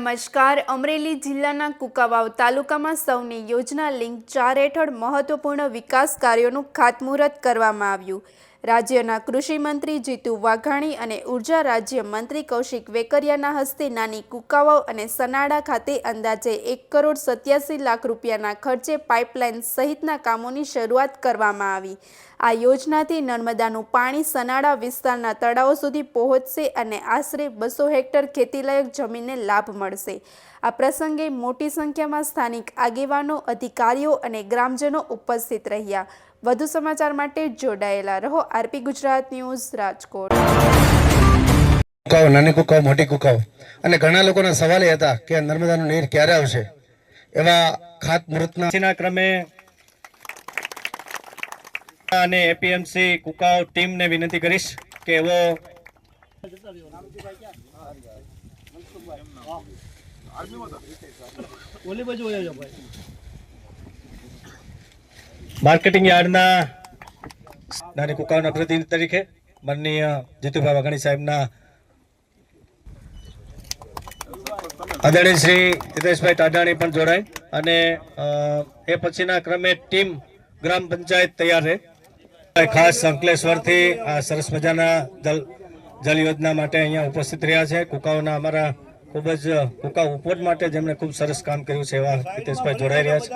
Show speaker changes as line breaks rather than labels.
નમસ્કાર. અમરેલી જિલ્લાના કુંકાવાવ તાલુકામાં સૌની યોજના લિંક 4 હેઠળ મહત્વપૂર્ણ વિકાસ કાર્યોનું ખાતમુહૂર્ત કરવામાં આવ્યું. રાજ્યના કૃષિ મંત્રી જીતુ વાઘાણી અને ઉર્જા રાજ્ય મંત્રી કૌશિક વેકરિયાના હસ્તે નાની કુંકાવાવ અને સનાડા ખાતે અંદાજે 1,87 લાખ રૂપિયાના ખર્ચે પાઇપલાઇન સહિતના કામોની શરૂઆત કરવામાં આવી. આ યોજનાથી નર્મદાનું પાણી સનાડા વિસ્તારના તળાવો સુધી પહોંચશે અને આશરે 200 હેક્ટર ખેતીલાયક જમીનને લાભ મળશે. આ પ્રસંગે મોટી સંખ્યામાં સ્થાનિક આગેવાનો, અધિકારીઓ અને ગ્રામજનો ઉપસ્થિત રહ્યા. વધુ સમાચાર માટે જોડાયેલા રહો. RP Gujarat news, Rajkot.
નાની કુંકાવ, મોટી કુંકાવ અને ઘણા લોકોના સવાલ એ હતા કે નર્મદાનું નીર ક્યારે આવશે. એવા ખાતમુહૂર્તના
ક્રમે અને એપીએમસી કુંકાવ ટીમને વિનંતી કરીશ કે એવો માર્કેટિંગ યાર્ડના નાની કુંકાવના પ્રતિનિધિ તરીકે માનનીય જીતુભાઈ વાઘાણી સાહેબના આદરણીય શ્રી હિતેશભાઈ ટાઢાણી પણ જોડાય અને એ પછીના ક્રમે ટીમ ગ્રામ પંચાયત તૈયાર રહે. ખાસ અંકલેશ્વરથી આ સરસ મજાના જલ યોજના માટે અહીંયા ઉપસ્થિત રહ્યા છે. કુંકાવના અમારા ખૂબ જ કુંકાવ ઉપવટ માટે જેમણે ખૂબ સરસ કામ કર્યું છે એવા હિતેશભાઈ જોડાઈ રહ્યા છે.